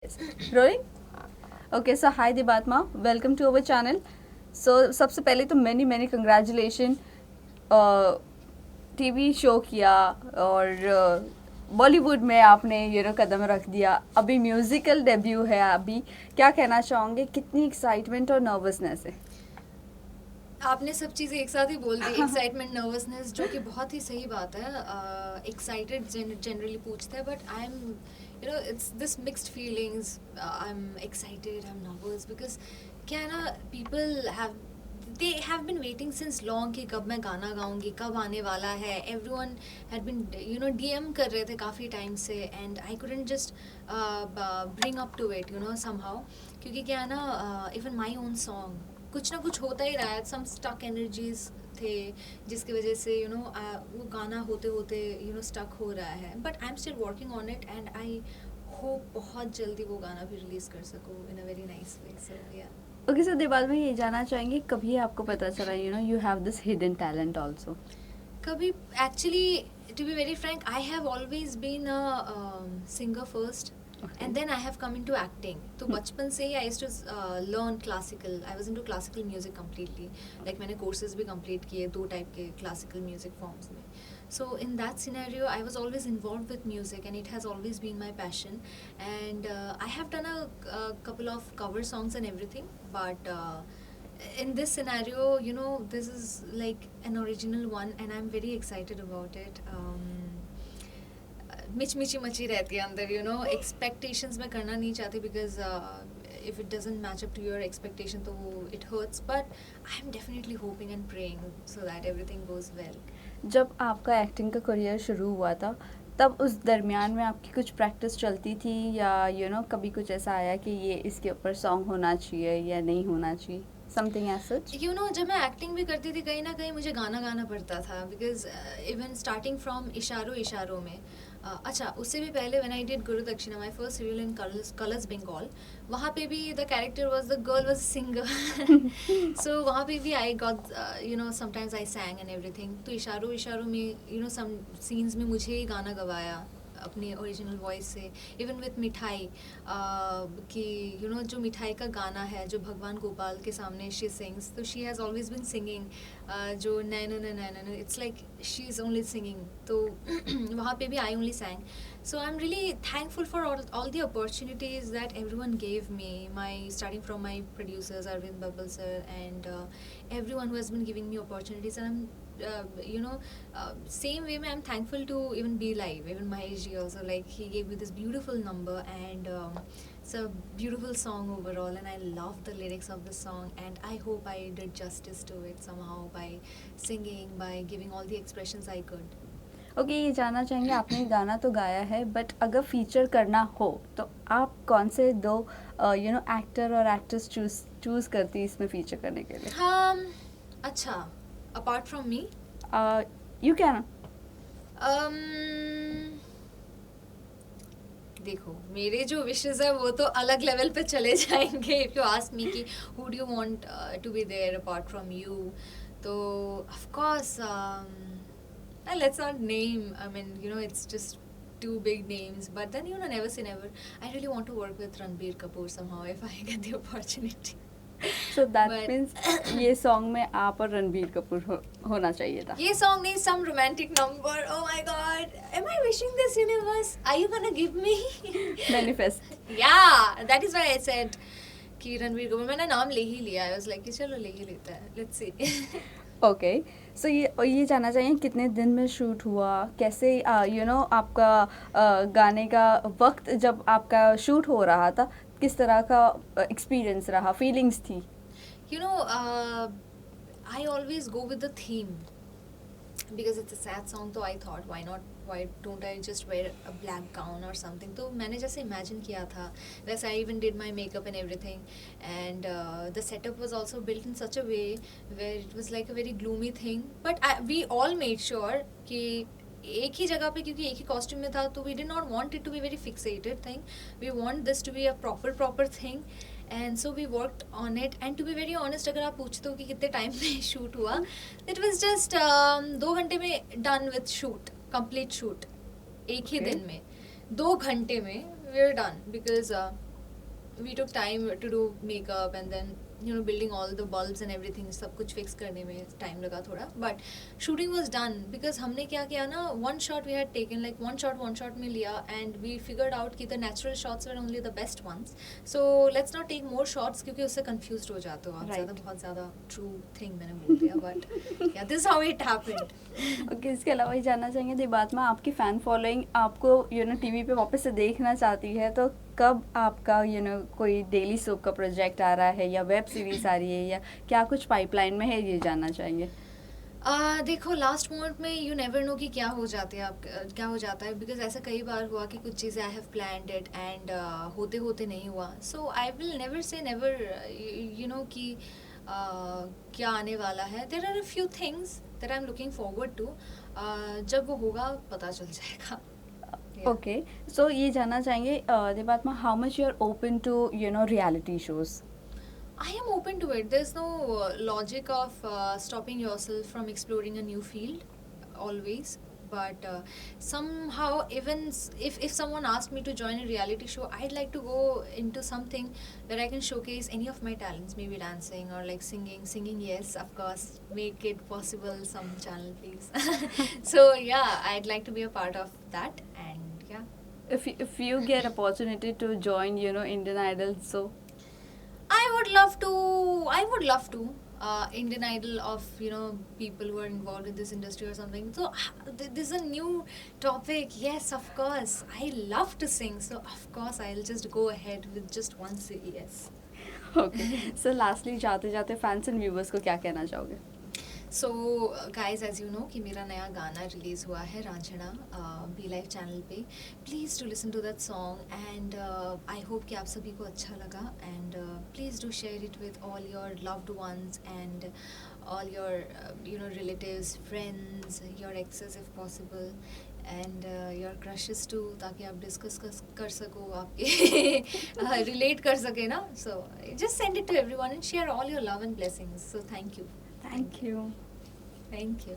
Yes. Rolling? Okay, so hi Dibatma, welcome to our channel. So सबसे पहले तो many congratulations. TV show किया और बॉलीवुड में आपने कदम रख दिया. अभी म्यूजिकल डेब्यू है. अभी क्या कहना चाहोगे, कितनी एक्साइटमेंट और नर्वसनेस है? आपने सब चीज़ें एक साथ ही बोल दी. एक्साइटमेंट, नर्वसनेस, जो कि बहुत ही सही बात है. एक्साइटेड जनरली पूछते हैं, but I M it's this mixed feelings. I am excited, I am nervous, because क्या है ना, people have they have been waiting since long कि कब मैं गाना गाऊंगी, कब आने वाला है. एवरीवन हैड बिन डीएम कर रहे थे काफ़ी टाइम से, and I couldn't just bring up to it somehow. क्योंकि क्या है ना, इवन माई ओन सॉन्ग कुछ ना कुछ होता ही रहा है. सम स्टक एनर्जीज थे जिसकी वजह से वो गाना होते होते स्टक हो रहा है. But I am still working on it, and I hope बहुत जल्दी वो गाना भी रिलीज कर सकूँ इन अ वेरी नाइस वे. सो या. ओके, सो दिबाल में ये जानना चाहेंगे, कभी आपको पता चला you have this hidden talent also? कभी actually, to be very frank, I have always been a singer first, and then I have come into acting. तो बचपन से ही I used to learn classical. I was into classical music completely. Like मैंने courses भी complete किए 2 type के classical music forms में. So in that scenario, I was always involved with music, and it has always been my passion. And I have done a couple of cover songs and everything, but in this scenario, this is like an original one, and I'm very excited about it. मिची मची रहती है अंदर. Expectations मैं करना नहीं चाहती, because if it doesn't match up to your expectation तो it hurts. But I am definitely hoping and praying so that everything goes well. जब आपका एक्टिंग का करियर शुरू हुआ था, तब उस दरमियान में आपकी कुछ प्रैक्टिस चलती थी, या कभी कुछ ऐसा आया कि ये इसके ऊपर सॉन्ग होना चाहिए या नहीं होना चाहिए, समथिंग एज सच? जब मैं एक्टिंग भी करती थी, कहीं ना कहीं मुझे गाना गाना पड़ता था, बिकॉज इवन स्टार्टिंग फ्रॉम इशारों इशारों में. अच्छा, उससे भी पहले when I did Guru Dakshina, my first serial in Colors Bengal, वहाँ पे भी the character was the girl was singer. So वहाँ पे भी I got sometimes I sang and everything. तो इशारों इशारों में सम सीन्स में मुझे ही गाना गवाया अपने ओरिजिनल वॉइस से. इवन विथ मिठाई, कि जो मिठाई का गाना है, जो भगवान गोपाल के सामने शी सिंग्स, तो she has always been singing जो नैनो नैनो, it's like she is only singing. तो वहाँ पे भी I only sang. So I'm really thankful for all the opportunities that everyone gave me. Starting from my producers Arvind Babal sir, and everyone who has been giving me opportunities. And I'm same way I'm thankful to even Be Live, even Mahesh ji also. Like, he gave me this beautiful number, and it's a beautiful song overall, and I love the lyrics of the song, and I hope I did justice to it somehow by singing, by giving all the expressions I could. Okay, ये जानना चाहेंगे, आपने गाना तो गाया है, but अगर feature करना हो तो आप कौन से दो एक्टर और एक्ट्रेस चूज करती इसमें फीचर करने के लिए? अच्छा, apart from me, you can. देखो, मेरे जो विशेस है वो तो अलग लेवल पे चले जाएंगे. इफ यू आस्क मी कि who do you want to be there apart from you, तो of course let's not name. I mean, it's just two big names. But then, never say never. I really want to work with Ranbir Kapoor somehow if I get the opportunity. So that means ये song में आप और रणबीर कपूर होना चाहिए था. ये song नहीं, some romantic number. Oh my God, am I wishing this universe? Are you gonna give me? Manifest. Yeah, that is why I said कि रणबीर कपूर. मैंने नाम ले ही लिया. I was like कि चलो ले ही लेता है. Let's see. ओके, सो ये जानना चाहिए, कितने दिन में शूट हुआ, कैसे आपका गाने का वक्त जब आपका शूट हो रहा था, किस तरह का एक्सपीरियंस रहा, फीलिंग्स थी? I always go with the theme, because it's a sad song. तो I thought, why don't I just wear a black gown or something. तो मैंने जैसे imagine किया था, वैसे I even did my makeup and everything, and the setup was also built in such a way where it was like a very gloomy thing, but we all made sure कि एक ही जगह पे, क्योंकि एक ही costume में था, तो we did not want it to be very fixated thing. We want this to be a proper thing, and so we worked on it. And to be very honest, अगर आप पूछते हो कि कितने टाइम में शूट हुआ, it was just 2 घंटे में done with shoot, complete shoot. एक ही दिन में 2 घंटे में we are done, because we took time to do makeup and then building all the bulbs and everything, सब कुछ fix करने में time लगा थोड़ा, but shooting was done because हमने क्या किया ना, one shot we had taken, like one shot में लिया, and we figured out कि the natural shots were only the best ones, so let's not take more shots क्योंकि उससे confused हो जाते हो आप ज़्यादा, बहुत ज़्यादा true thing मैंने बोल दिया, but yeah, this is how it happened. Okay, इसके अलावा ये जानना चाहेंगे दिबात्मा, आपकी फ़ैन फॉलोइंग आपको टीवी पे वापस से देखना चाहती है, तो कब आपका कोई डेली सोप का प्रोजेक्ट आ रहा है या वेब सीरीज आ रही है या क्या कुछ पाइपलाइन में है, ये जानना चाहेंगे. देखो लास्ट मोमेंट में यू नेवर नो कि क्या हो जाता है, बिकॉज ऐसा कई बार हुआ कि कुछ चीज़ें I have planned it and होते होते नहीं हुआ, so I will never say never कि क्या आने वाला है. There are a few things that I am looking forward to, जब वो होगा पता चल जाएगा. ओके, सो ये जानना चाहेंगे दिबात्मा, how much you are open to reality shows? I am open to it. There's no logic of stopping yourself from exploring a new field, always. But somehow, even if someone asked me to join a reality show, I'd like to go into something where I can showcase any of my talents, maybe dancing or like singing. Singing, yes, of course, make it possible. Some channel, please. So yeah, I'd like to be a part of that, and yeah. If you get opportunity to join Indian Idol, so I would love to. Indian Idol of people who are involved in this industry or something. So this is a new topic. Yes, of course. I love to sing, so of course I'll just go ahead with just one yes. Okay, so lastly जाते जाते fans and viewers को क्या कहना चाहोगे? So guys, as you know कि मेरा नया गाना रिलीज़ हुआ है रांझना बी लाइव चैनल पे. Please do listen to that song and I hope कि आप सभी को अच्छा लगा, and please do share it with all your loved ones and all your relatives, friends, your exes if possible, and your crushes to, ताकि आप discuss कर सको, आपके रिलेट कर सके ना. So just send it to everyone and share all your love and blessings. So thank you. Thank you. Thank you.